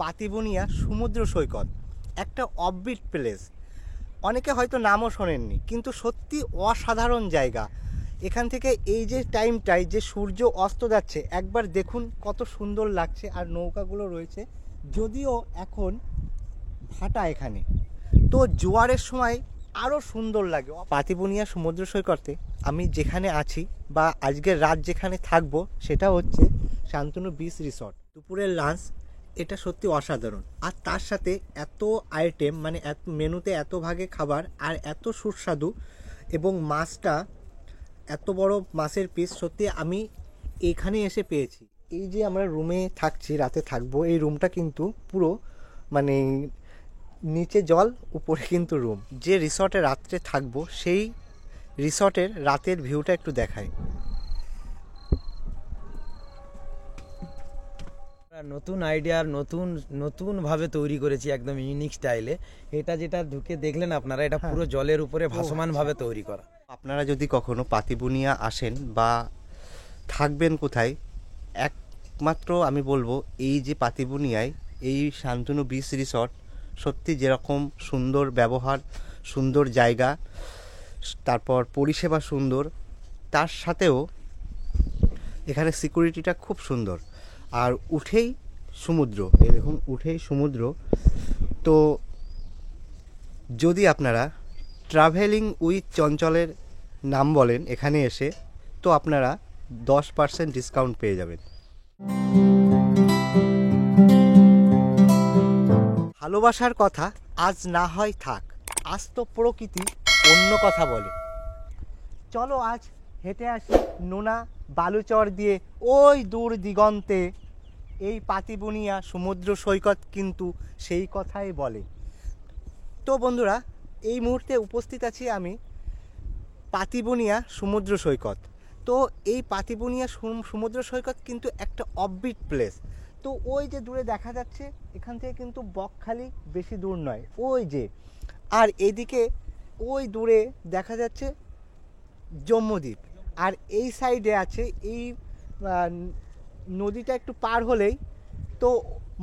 পাতিবনিয়া সমুদ্র সৈকত, একটা offbeat place. অনেকে হয়তো নামও শোনেননি, কিন্তু সত্যি অসাধারণ জায়গা। এখান থেকে এই যে টাইমটায় যে সূর্য অস্ত যাচ্ছে একবার দেখুন, কত সুন্দর লাগছে। আর নৌকাগুলো রয়েছে, যদিও এখন ভাটা এখানে, তো জোয়ারের সময় আরও সুন্দর লাগে। পাতিবনিয়া সমুদ্র সৈকতে আমি যেখানে আছি বা আজকের রাত যেখানে থাকবো সেটা হচ্ছে শান্তনু বিচ রিসর্ট। দুপুরের লাঞ্চ এটা সত্যি অসাধারণ। আর তার সাথে এত আইটেম, মানে এত মেনুতে এত ভাগে খাবার আর এত সুস্বাদু, এবং মাছটা এত বড় মাছের পিস সত্যি আমি এখানে এসে পেয়েছি। এই যে আমরা রুমে থাকছি, রাতে থাকবো, এই রুমটা কিন্তু পুরো মানে নিচে জল, উপরে কিন্তু রুম। যে রিসর্টে রাত্রে থাকবো সেই রিসর্টের রাতের ভিউটা একটু দেখাই। নতুন আইডিয়ার নতুনভাবে তৈরি করেছি, একদম ইউনিক স্টাইলে। এটা যেটা ঢুকে দেখলেন আপনারা, এটা পুরো জলের উপরে ভাসমানভাবে তৈরি করা। আপনারা যদি কখনো পাতিবনিয়া আসেন বা থাকবেন কোথায়, একমাত্র আমি বলবো এই যে পাতিবনিয়ায় এই শান্তনু বিচ রিসর্ট, সত্যি যেরকম সুন্দর ব্যবহার, সুন্দর জায়গা, তারপর পরিষেবা সুন্দর, তার সাথেও এখানে সিকিউরিটিটা খুব সুন্দর। আর উঠেই সমুদ্র, এরকম উঠেই সমুদ্র। তো যদি আপনারা ট্রাভেলিং উইথ চঞ্চলের নাম বলেন এখানে এসে, তো আপনারা 10% ডিসকাউন্ট পেয়ে যাবেন। ভালোবাসার কথা আজ না হয় থাক, আজ তো প্রকৃতি অন্য কথা বলে। চলো আজ হেঁটে আসি নোনা বালুচর দিয়ে ওই দূর দিগন্তে। এই পাতিবনিয়া সমুদ্র সৈকত কিন্তু সেই কথাই বলে। তো বন্ধুরা, এই মুহূর্তে উপস্থিত আছি আমি পাতিবনিয়া সমুদ্র সৈকত। তো এই পাতিবনিয়া সমুদ্র সৈকত কিন্তু একটা অফবিট প্লেস। তো ওই যে দূরে দেখা যাচ্ছে, এখান থেকে কিন্তু বকখালি বেশি দূর নয়, ওই যে। আর এদিকে ওই দূরে দেখা যাচ্ছে জম্মুদ্বীপ, আর এই সাইডে আছে এই নদীটা একটু পার হলেই তো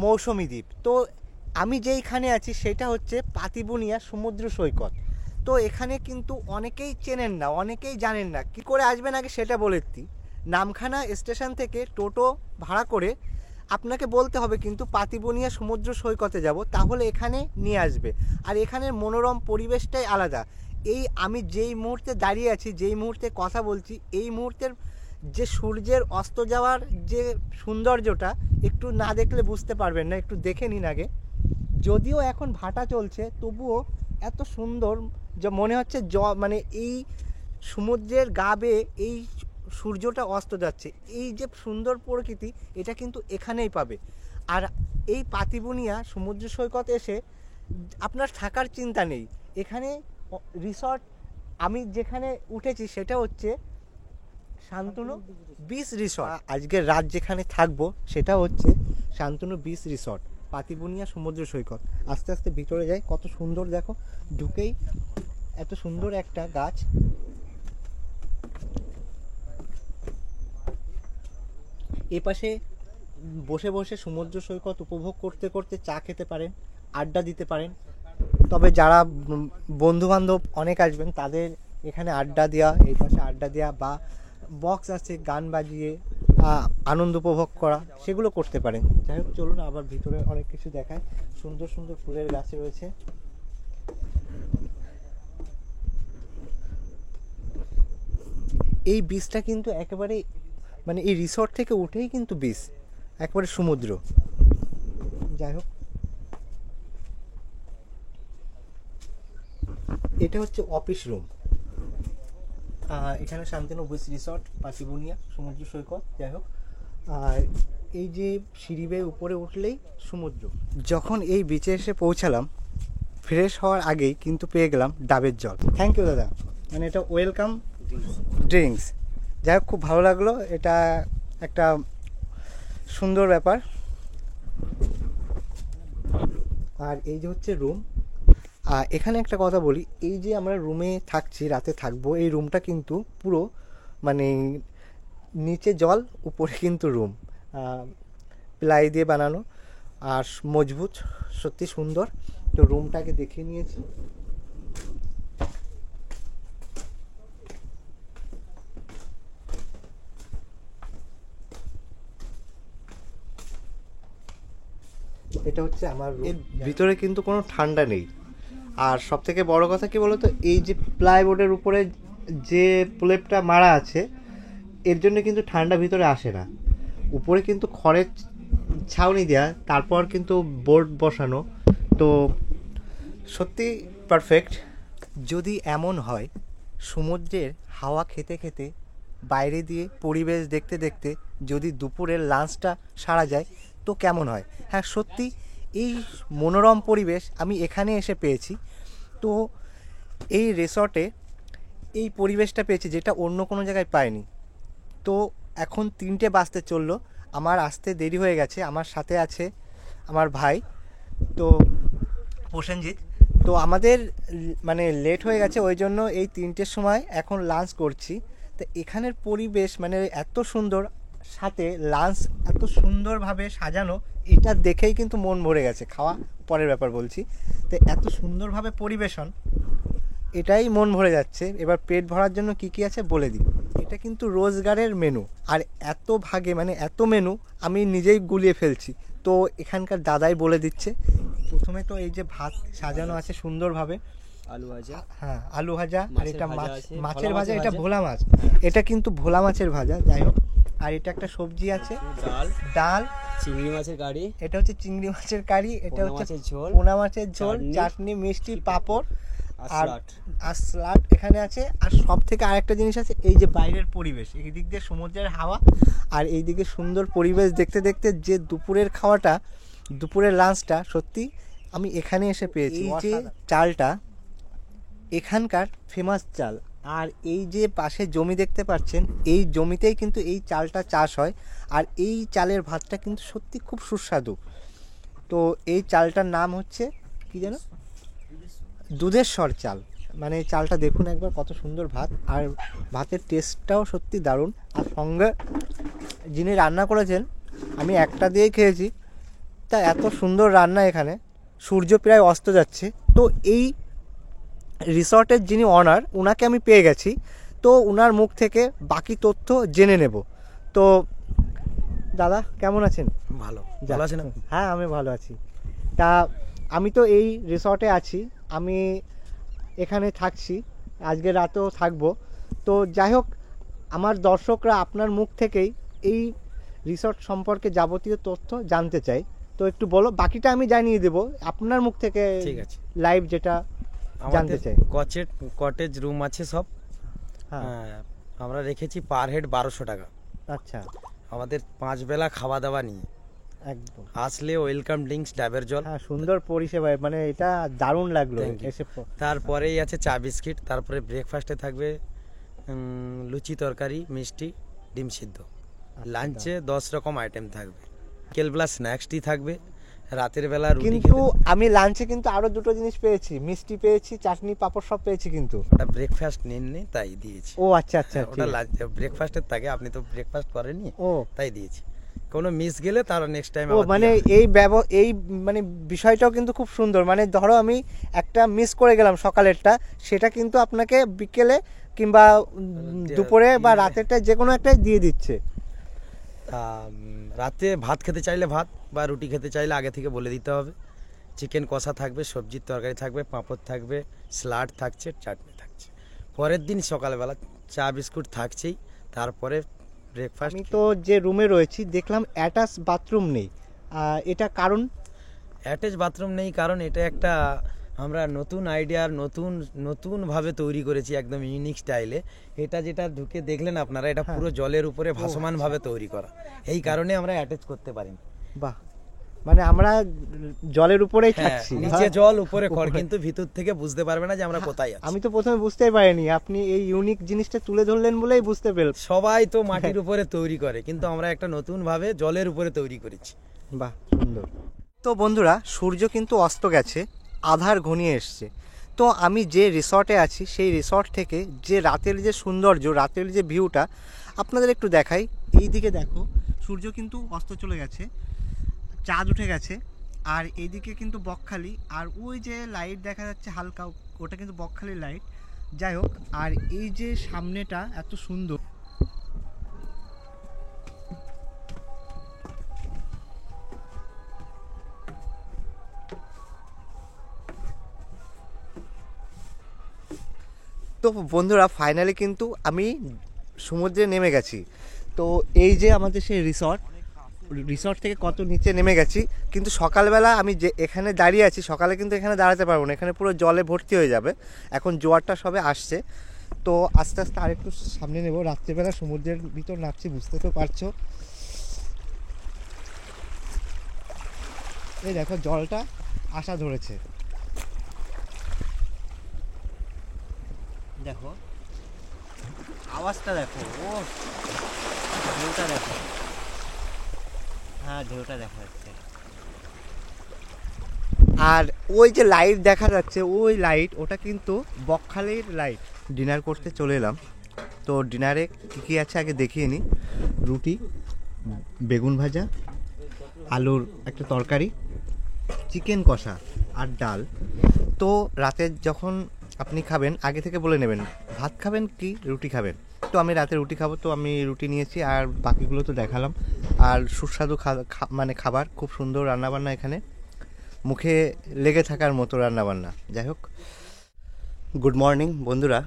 মৌসুমী দ্বীপ। তো আমি যেইখানে আছি সেটা হচ্ছে পাতিবনিয়া সমুদ্র সৈকত। তো এখানে কিন্তু অনেকেই চেনেন না, অনেকেই জানেন না। কি করে আসবেন আগে সেটা বলে দিই। নামখানা স্টেশন থেকে টোটো ভাড়া করে আপনাকে বলতে হবে কিন্তু পাতিবনিয়া সমুদ্র সৈকতে যাব, তাহলে এখানে নিয়ে আসবে। আর এখানের মনোরম পরিবেশটাই আলাদা। এই আমি যেই মুহূর্তে দাঁড়িয়ে আছি, যেই মুহূর্তে কথা বলছি, এই মুহূর্তের যে সূর্যের অস্ত যাওয়ার যে সৌন্দর্যটা একটু না দেখলে বুঝতে পারবেন না, একটু দেখে নিন আগে। যদিও এখন ভাটা চলছে, তবুও এত সুন্দর যে মনে হচ্ছে মানে এই সমুদ্রের গা বেয়ে এই সূর্যটা অস্ত যাচ্ছে। এই যে সুন্দর প্রকৃতি, এটা কিন্তু এখানেই পাবে। আর এই পাতিবনিয়া সমুদ্র সৈকত এসে আপনার থাকার চিন্তা নেই। এখানে রিসর্ট আমি যেখানে উঠেছি সেটা হচ্ছে শান্তনু বিচ রিসর্ট। আজকের রাত যেখানে থাকবো সেটা হচ্ছে শান্তনু বিচ রিসর্ট, পাতিবনিয়া সমুদ্র সৈকত। আস্তে আস্তে ভিতরে যাই, কত সুন্দর দেখো, ঢুকেই এত সুন্দর একটা গাছ। এপাশে বসে বসে সমুদ্র সৈকত উপভোগ করতে করতে চা খেতে পারেন, আড্ডা দিতে পারেন। তবে যারা বন্ধু বান্ধব অনেক আসবেন, তাদের এখানে আড্ডা দেওয়া, এই পাশে আড্ডা দেওয়া, বা বক্স আছে গান বাজিয়ে আনন্দ উপভোগ করা, সেগুলো করতে পারেন। যাই হোক, চলুন আবার ভিতরে অনেক কিছু দেখায়। সুন্দর সুন্দর ফুলের গাছ রয়েছে। এই বীজটা কিন্তু একেবারে মানে এই রিসর্ট থেকে উঠেই কিন্তু বীজ একবারে সমুদ্র। যাই হোক, এটা হচ্ছে অফিস রুম। এখানে শান্তনু বিচ রিসর্ট, পাতিবনিয়া সমুদ্র সৈকত। যাই হোক, আর এই যে সিঁড়ি বেয়ে উপরে উঠলেই সমুদ্র। যখন এই বিচে এসে পৌঁছালাম, ফ্রেশ হওয়ার আগেই কিন্তু পেয়ে গেলাম ডাবের জল। থ্যাংক ইউ দাদা, মানে এটা ওয়েলকাম ড্রিঙ্কস। যাই হোক, খুব ভালো লাগলো, এটা একটা সুন্দর ব্যাপার। আর এই যে হচ্ছে রুম। এখানে একটা কথা বলি, এই যে আমরা রুমে থাকছি, রাতে থাকবো, এই রুমটা কিন্তু পুরো মানে নিচে জল, উপরে কিন্তু রুম, প্লাই দিয়ে বানানো। আর মজবুত, সত্যি সুন্দর। তো রুমটাকে দেখিয়ে নিয়েছি। এটা হচ্ছে আমার রুম। এর ভিতরে কিন্তু কোনো ঠান্ডা নেই। আর সব থেকে বড় কথা কি বলতো, এই যে প্লাইবোর্ডের উপরে যে প্রলেপটা মারা আছে, এর জন্য কিন্তু ঠান্ডা ভিতরে আসে না। উপরে কিন্তু খড়ের ছাউনি দেওয়া, তারপর কিন্তু বোর্ড বসানো। তো সত্যি পারফেক্ট। যদি এমন হয় সমুদ্রের হাওয়া খেতে খেতে, বাইরে দিয়ে পরিবেশ দেখতে দেখতে যদি দুপুরের লাঞ্চটা সারা যায় তো কেমন হয়। হ্যাঁ, সত্যি এই মনোরম পরিবেশ আমি এখানে এসে পেয়েছি। তো এই রিসর্টে এই পরিবেশটা পেয়েছি যেটা অন্য কোনো জায়গায় পাইনি। তো এখন 3টে বাজতে চললো, আমার আসতে দেরি হয়ে গেছে। আমার সাথে আছে আমার ভাই, তো প্রসেনজিৎ। তো আমাদের মানে লেট হয়ে গেছে, ওই জন্য এই 3টের সময় এখন লাঞ্চ করছি। তো এখানের পরিবেশ মানে এত সুন্দর, সাথে লাঞ্চ এত সুন্দরভাবে সাজানো, এটা দেখেই কিন্তু মন ভরে গেছে। খাওয়া পরের ব্যাপার বলছি। তো এত সুন্দরভাবে পরিবেশন, এটাই মন ভরে যাচ্ছে। এবার পেট ভরার জন্য কি কি আছে বলে দিই। এটা কিন্তু রোজগারের মেনু, আর এত ভাগে মানে এত মেনু আমি নিজেই গুলিয়ে ফেলছি। তো এখানকার দাদাই বলে দিচ্ছে। প্রথমে তো এই যে ভাত সাজানো আছে সুন্দরভাবে, আলু ভাজা, হ্যাঁ আলু ভাজা, আর এটা মাছের ভাজা, এটা ভাজা। ভোলা মাছ, এটা কিন্তু ভোলা মাছের ভাজা, যাই হোক। আর এটা একটা সবজি আছে, ডাল, চিংড়ি মাছের কারি, এটা হচ্ছে চিংড়ি মাছের কারি, এটা হচ্ছে মাছের ঝোল, পোনা মাছের ঝোল, চাটনি, চাটনি, মিষ্টি, পাঁপড় আর আর স্যালাড এখানে আছে। আর সব থেকে আরেকটা জিনিস আছে, এই যে বাইরের পরিবেশ, এই দিক দিয়ে সমুদ্রের হাওয়া, আর এই দিকে সুন্দর পরিবেশ দেখতে দেখতে যে দুপুরের খাওয়াটা, দুপুরের লাঞ্চটা সত্যি আমি এখানে এসে পেয়েছি। এই যে চালটা এখানকার ফেমাস চাল, আর এই যে পাশে জমি দেখতে পাচ্ছেন, এই জমিতেই কিন্তু এই চালটা চাষ হয়। আর এই চালের ভাতটা কিন্তু সত্যি খুব সুস্বাদু। তো এই চালটার নাম হচ্ছে কি যেন, দুধেশ্বর চাল। মানে এই চালটা দেখুন একবার, কত সুন্দর ভাত, আর ভাতের টেস্টটাও সত্যি দারুণ। আর সঙ্গে যিনি রান্না করেছেন, আমি একটা দিয়েই খেয়েছি, তা এত সুন্দর রান্না এখানে। সূর্য প্রায় অস্ত যাচ্ছে। তো এই রিসর্টের যিনি অনার, ওনাকে আমি পেয়ে গেছি। তো ওনার মুখ থেকে বাকি তথ্য জেনে নেব। তো দাদা কেমন আছেন? ভালো ভালো আছেন আপনি? হ্যাঁ, আমি ভালো আছি। তা আমি তো এই রিসর্টে আছি, আমি এখানে থাকছি, আজকে রাতেও থাকবো। তো যাই হোক, আমার দর্শকরা আপনার মুখ থেকেই এই রিসর্ট সম্পর্কে যাবতীয় তথ্য জানতে চাই। তো একটু বলো, বাকিটা আমি জানিয়ে দেবো, আপনার মুখ থেকে ঠিক আছে। লাইভ যেটা জানতে আমাদের চাই। কটেজ রুম আছে সব। হ্যাঁ, আমরা রেখেছি পার হেড 1200 টাকা। আচ্ছা, আমাদের 5 বেলা খাওয়া দাওয়া নিয়ে, একদম। আসলে ওয়েলকাম ড্রিঙ্কস, ডাবের জল। হ্যাঁ, সুন্দর পরিষেবা, মানে এটা দারুণ লাগলো Thank you. এসে। তারপরেই আছে চা বিস্কিট। তারপরে ব্রেকফাস্টে থাকবে লুচি, তরকারি, মিষ্টি, ডিম সিদ্ধ। লাঞ্চে 10 রকম আইটেম থাকবে। বিকেলবেলা স্ন্যাক্স টি থাকবে। রাতের বেলা রুটি কিন্তু আমি লাঞ্চে কিন্তু আরো দুটো জিনিস পেয়েছি, মিষ্টি পেয়েছি, চাটনি, পাঁপড় সব পেয়েছি কিন্তু। ওটা ব্রেকফাস্ট নেননি তাই দিয়েছি। ও আচ্ছা আচ্ছা, ওটা লাঞ্চ ব্রেকফাস্টের থাকে, আপনি তো ব্রেকফাস্ট করেননি, ও তাই দিয়েছি। কোনো মিস গেলে তার নেক্সট টাইম ও মানে এই মানে বিষয়টাও কিন্তু খুব সুন্দর। মানে ধরো আমি একটা মিস করে গেলাম সকালেরটা, সেটা কিন্তু আপনাকে বিকেলে কিংবা দুপুরে বা রাতেরটা যে কোনো একটাই দিয়ে দিচ্ছে। রাতে ভাত খেতে চাইলে ভাত, বা রুটি খেতে চাইলে আগে থেকে বলে দিতে হবে। চিকেন কষা থাকবে, সবজির তরকারি থাকবে, পাঁপড় থাকবে, স্যালাড থাকছে, চাটনি থাকছে। পরের দিন সকালবেলা চা বিস্কুট থাকছেই। তারপরে ব্রেকফাস্ট। আমি তো যে রুমে রয়েছি দেখলাম অ্যাটাচ বাথরুম নেই, এটা কারণ? অ্যাটাচ বাথরুম নেই কারণ এটা একটা আমরা নতুন আইডিয়ার নতুনভাবে তৈরি করেছি, একদম ইউনিক স্টাইলে। এটা যেটা ঢুকে দেখলেন আপনারা, এটা পুরো জলের উপরে ভাসমানভাবে তৈরি করা। এই কারণে আমরা অ্যাটাচ করতে পারি। বাহ, মানে আমরা জলের উপরেই থাকছি, নিচে জল উপরে খড়, কিন্তু ভিতর থেকে বুঝতে পারবে না যে আমরা কোথায় আছি। আমি তো প্রথমে বুঝতেই পারিনি, আপনি এই ইউনিক জিনিসটা তুলে ধরলেন বলেই বুঝতে পেরেছি। সবাই তো মাটির উপরে তৈরি করে, কিন্তু আমরা একটা নতুন ভাবে জলের উপরে তৈরি করেছি। বাহ, সুন্দর। তো বন্ধুরা, সূর্য কিন্তু অস্ত গেছে, আধার ঘনিয়ে এসছে। তো আমি যে রিসর্টে আছি, সেই রিসর্ট থেকে যে রাতের যে সৌন্দর্য, রাতের যে ভিউটা আপনাদের একটু দেখাই। এই দিকে দেখো, সূর্য কিন্তু অস্ত চলে গেছে, চাঁদ উঠে গেছে। আর এইদিকে কিন্তু বকখালি, আর ওই যে লাইট দেখা যাচ্ছে হালকা, ওটা কিন্তু বকখালির লাইট। যাই হোক, আর এই যে সামনেটা এত সুন্দর। তো বন্ধুরা ফাইনালি কিন্তু আমি সমুদ্রে নেমে গেছি। তো এই যে আমাদের সেই রিসর্ট থেকে কত নিচে নেমে গেছি, কিন্তু সকালবেলা আমি যে এখানে দাঁড়িয়ে আছি, সকালে কিন্তু এখানে দাঁড়াতে পারবো না, এখানে পুরো জলে ভর্তি হয়ে যাবে। এখন জোয়ারটা সবে আসছে, তো আস্তে আস্তে আরেকটু সামনে নেব। রাত্রিবেলা সমুদ্রের ভিতর নামছি, বুঝতে তো পারছো। এই দেখো জলটা আসা ধরেছে, দেখো আওয়াজটা দেখো, ও ঢেউটা দেখো, হ্যাঁ ঢেউটা দেখা যাচ্ছে। আর ওই যে লাইট দেখা যাচ্ছে, ওই লাইট, ওটা কিন্তু বকখালির লাইট। ডিনার করতে চলে এলাম। তো ডিনারে কী কী আছে আগে দেখিয়ে নিই। রুটি, বেগুন ভাজা, আলুর একটা তরকারি, চিকেন কষা আর ডাল। তো রাতে যখন আপনি খাবেন আগে থেকে বলে নেবেন ভাত খাবেন কি রুটি খাবেন। তো আমি রাতে রুটি খাবো, তো আমি রুটি নিয়েছি, আর বাকিগুলো তো দেখালাম। আর সুস্বাদু মানে খাবার, খুব সুন্দর রান্নাবান্না এখানে, মুখে লেগে থাকার মতো রান্নাবান্না। যাই হোক, গুড মর্নিং বন্ধুরা,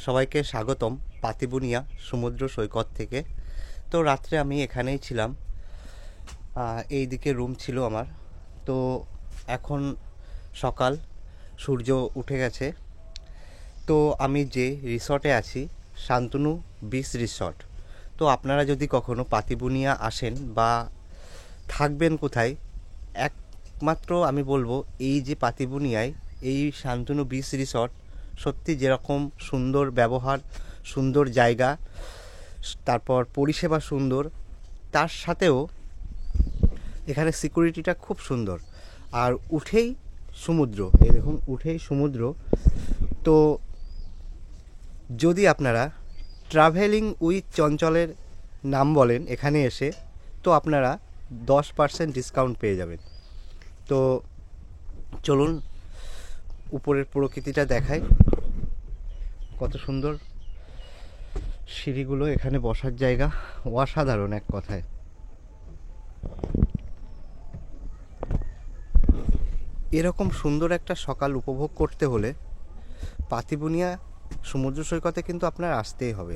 সবাইকে স্বাগতম পাতিবুনিয়া সমুদ্র সৈকত থেকে। তো রাত্রে আমি এখানেই ছিলাম, এই দিকে রুম ছিল আমার। তো এখন সকাল, সূর্য উঠে গেছে। তো আমি যে রিসর্টে আছি শান্তনু বিচ রিসর্ট। তো আপনারা যদি কখনো পাতিবুনিয়া আসেন বা থাকবেন কোথায়, একমাত্র আমি বলবো এই যে পাতিবুনিয়ায় এই শান্তনু বিচ রিসর্ট, সত্যি যেরকম সুন্দর ব্যবহার, সুন্দর জায়গা, তারপর পরিষেবা সুন্দর, তার সাথেও এখানে সিকিউরিটিটা খুব সুন্দর। আর উঠেই সমুদ্র, এরকম উঠেই সমুদ্র। তো যদি আপনারা ট্রাভেলিং উইথ চঞ্চলের নাম বলেন এখানে এসে, তো আপনারা 10% ডিসকাউন্ট পেয়ে যাবেন। তো চলুন উপরের প্রকৃতিটা দেখাই, কত সুন্দর সিঁড়িগুলো, এখানে বসার জায়গা অসাধারণ এক কথায়। এরকম সুন্দর একটা সকাল উপভোগ করতে হলে পাতিবুনিয়া সমুদ্র সৈকতে কিন্তু আপনার আসতেই হবে।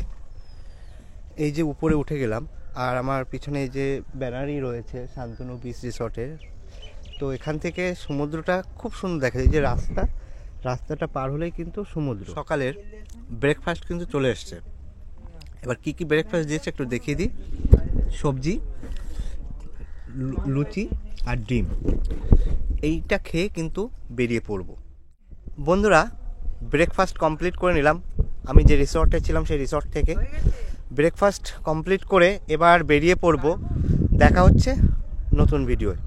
এই যে উপরে উঠে গেলাম, আর আমার পিছনে এই যে ব্যানারই রয়েছে শান্তনু বিচ রিসর্টের। তো এখান থেকে সমুদ্রটা খুব সুন্দর দেখা যায়। এই যে রাস্তাটা পার হলেই কিন্তু সমুদ্র। সকালের ব্রেকফাস্ট কিন্তু চলে এসছে। এবার কি কি ব্রেকফাস্ট দিয়েছে একটু দেখিয়ে দিই। সবজি, লুচি আর ডিম, এইটা খেয়ে কিন্তু বেরিয়ে পড়ব। বন্ধুরা ব্রেকফাস্ট কমপ্লিট করে নিলাম। আমি যে রিসর্টে ছিলাম সেই রিসর্ট থেকে ব্রেকফাস্ট কমপ্লিট করে এবার বেরিয়ে পড়ব। দেখা হচ্ছে নতুন ভিডিওয়।